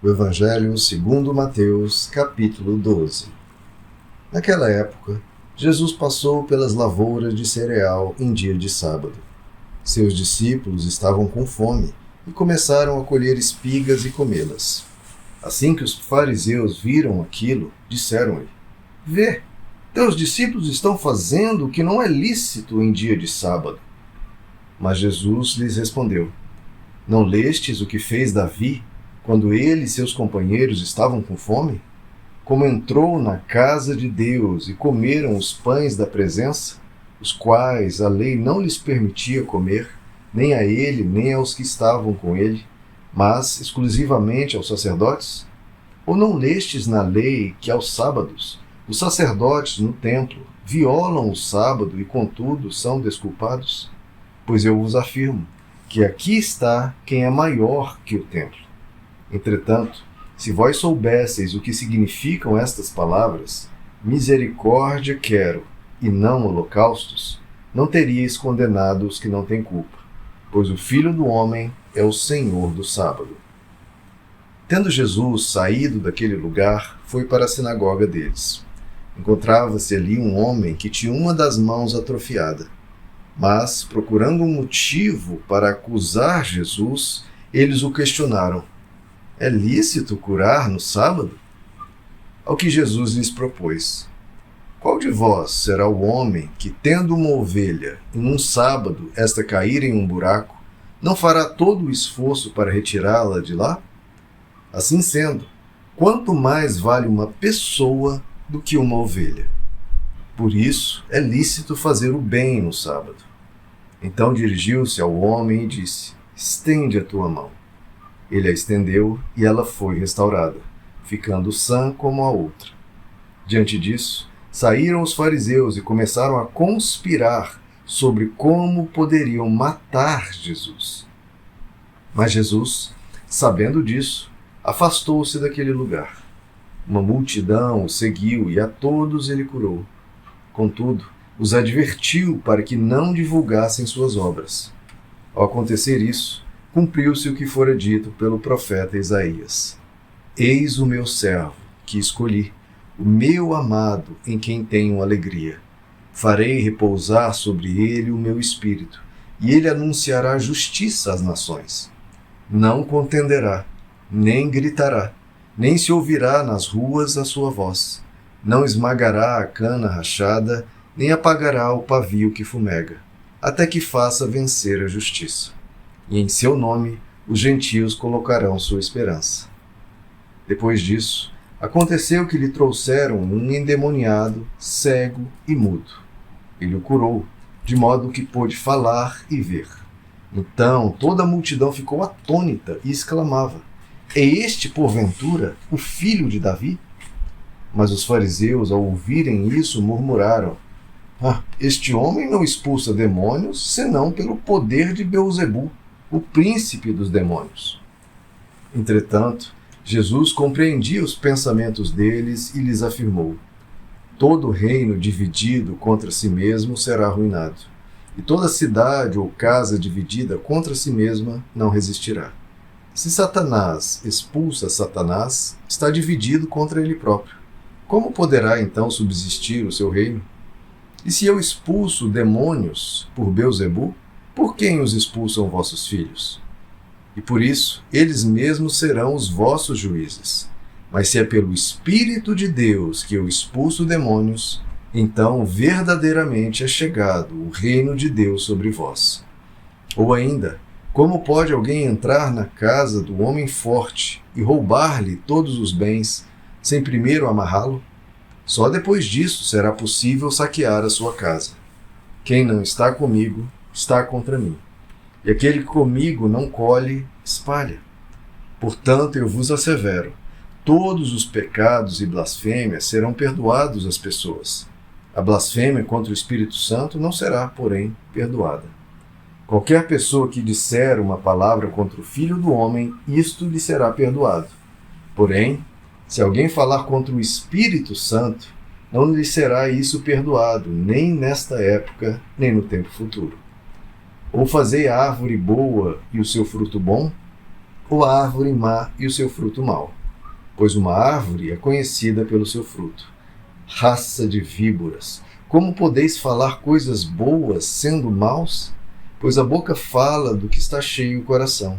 O Evangelho segundo Mateus, capítulo 12. Naquela época, Jesus passou pelas lavouras de cereal em dia de sábado. Seus discípulos estavam com fome e começaram a colher espigas e comê-las. Assim que os fariseus viram aquilo, disseram-lhe: Vê, teus discípulos estão fazendo o que não é lícito em dia de sábado. Mas Jesus lhes respondeu: Não lestes o que fez Davi, quando ele e seus companheiros estavam com fome? Como entrou na casa de Deus e comeram os pães da presença, os quais a lei não lhes permitia comer, nem a ele, nem aos que estavam com ele, mas exclusivamente aos sacerdotes? Ou não lestes na lei que aos sábados os sacerdotes no templo violam o sábado e, contudo, são desculpados? Pois eu vos afirmo que aqui está quem é maior que o templo. Entretanto, se vós soubesseis o que significam estas palavras, misericórdia quero, e não holocaustos, não teríeis condenado os que não têm culpa, pois o Filho do Homem é o Senhor do sábado. Tendo Jesus saído daquele lugar, foi para a sinagoga deles. Encontrava-se ali um homem que tinha uma das mãos atrofiada. Mas, procurando um motivo para acusar Jesus, eles o questionaram: É lícito curar no sábado? Ao que Jesus lhes propôs: Qual de vós será o homem que, tendo uma ovelha, em um sábado esta cair em um buraco, não fará todo o esforço para retirá-la de lá? Assim sendo, quanto mais vale uma pessoa do que uma ovelha? Por isso é lícito fazer o bem no sábado. Então dirigiu-se ao homem e disse: Estende a tua mão. Ele a estendeu e ela foi restaurada, ficando sã como a outra. Diante disso, saíram os fariseus e começaram a conspirar sobre como poderiam matar Jesus. Mas Jesus, sabendo disso, afastou-se daquele lugar. Uma multidão o seguiu e a todos ele curou. Contudo, os advertiu para que não divulgassem suas obras. Ao acontecer isso, cumpriu-se o que fora dito pelo profeta Isaías: Eis o meu servo, que escolhi, o meu amado, em quem tenho alegria. Farei repousar sobre ele o meu espírito, e ele anunciará justiça às nações. Não contenderá, nem gritará, nem se ouvirá nas ruas a sua voz. Não esmagará a cana rachada, nem apagará o pavio que fumega, até que faça vencer a justiça. E em seu nome os gentios colocarão sua esperança. Depois disso, aconteceu que lhe trouxeram um endemoniado, cego e mudo. Ele o curou, de modo que pôde falar e ver. Então toda a multidão ficou atônita e exclamava: É este, porventura, o filho de Davi? Mas os fariseus, ao ouvirem isso, murmuraram: Este homem não expulsa demônios, senão pelo poder de Beelzebu, o príncipe dos demônios. Entretanto, Jesus compreendia os pensamentos deles e lhes afirmou: Todo reino dividido contra si mesmo será arruinado, e toda cidade ou casa dividida contra si mesma não resistirá. Se Satanás expulsa Satanás, está dividido contra ele próprio. Como poderá então subsistir o seu reino? E se eu expulso demônios por Beelzebu, por quem os expulsam vossos filhos? E por isso, eles mesmos serão os vossos juízes. Mas se é pelo Espírito de Deus que eu expulso demônios, então verdadeiramente é chegado o reino de Deus sobre vós. Ou ainda, como pode alguém entrar na casa do homem forte e roubar-lhe todos os bens, sem primeiro amarrá-lo? Só depois disso será possível saquear a sua casa. Quem não está comigo, está contra mim. E aquele que comigo não colhe, espalha. Portanto, eu vos assevero, todos os pecados e blasfêmias serão perdoados às pessoas. A blasfêmia contra o Espírito Santo não será, porém, perdoada. Qualquer pessoa que disser uma palavra contra o Filho do Homem, isto lhe será perdoado. Porém, se alguém falar contra o Espírito Santo, não lhe será isso perdoado, nem nesta época, nem no tempo futuro. Ou fazei a árvore boa e o seu fruto bom? ou a árvore má e o seu fruto mau? Pois uma árvore é conhecida pelo seu fruto. Raça de víboras, como podeis falar coisas boas sendo maus? Pois a boca fala do que está cheio o coração.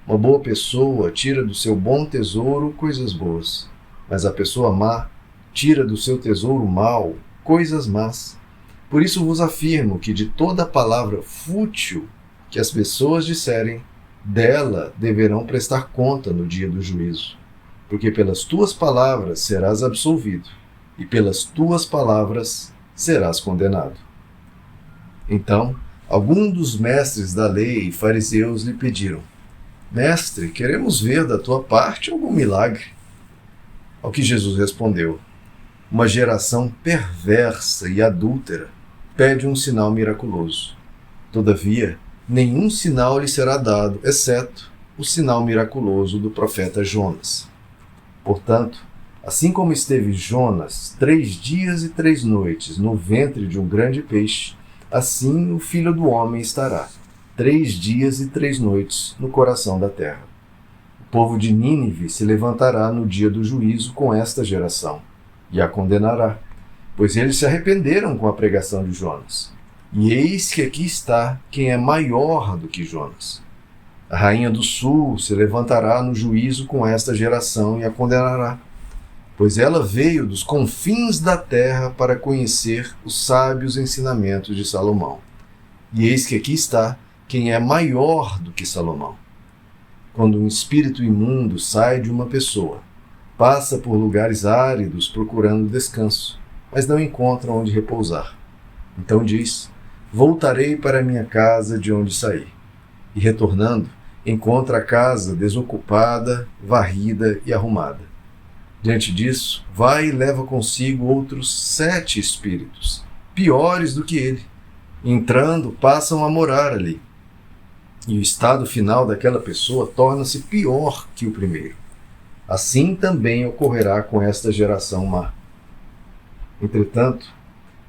Uma boa pessoa tira do seu bom tesouro coisas boas, mas a pessoa má tira do seu tesouro mau coisas más. Por isso vos afirmo que de toda palavra fútil que as pessoas disserem, dela deverão prestar conta no dia do juízo. Porque pelas tuas palavras serás absolvido, e pelas tuas palavras serás condenado. Então, alguns dos mestres da lei e fariseus lhe pediram: Mestre, queremos ver da tua parte algum milagre. Ao que Jesus respondeu: Uma geração perversa e adúltera pede um sinal miraculoso. Todavia, nenhum sinal lhe será dado, exceto o sinal miraculoso do profeta Jonas. Portanto, assim como esteve Jonas 3 dias e 3 noites no ventre de um grande peixe, assim o Filho do Homem estará 3 dias e 3 noites no coração da terra. O povo de Nínive se levantará no dia do juízo com esta geração, e a condenará, pois eles se arrependeram com a pregação de Jonas. E eis que aqui está quem é maior do que Jonas. A rainha do sul se levantará no juízo com esta geração e a condenará, pois ela veio dos confins da terra para conhecer os sábios ensinamentos de Salomão. E eis que aqui está quem é maior do que Salomão. Quando um espírito imundo sai de uma pessoa, passa por lugares áridos procurando descanso, mas não encontra onde repousar. Então diz: Voltarei para minha casa de onde saí. E retornando, encontra a casa desocupada, varrida e arrumada. Diante disso, vai e leva consigo outros 7 espíritos, piores do que ele. Entrando, passam a morar ali. E o estado final daquela pessoa torna-se pior que o primeiro. Assim também ocorrerá com esta geração má. Entretanto,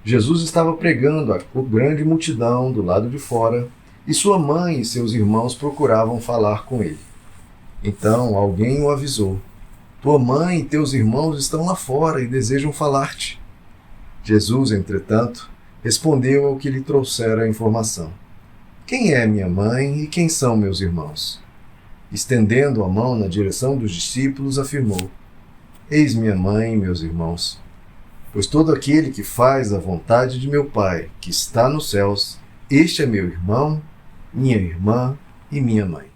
Jesus estava pregando a grande multidão do lado de fora, e sua mãe e seus irmãos procuravam falar com ele. Então alguém o avisou: Tua mãe e teus irmãos estão lá fora e desejam falar-te. Jesus, entretanto, respondeu ao que lhe trouxera a informação: Quem é minha mãe e quem são meus irmãos? Estendendo a mão na direção dos discípulos, afirmou: Eis minha mãe e meus irmãos. Pois todo aquele que faz a vontade de meu Pai, que está nos céus, este é meu irmão, minha irmã e minha mãe.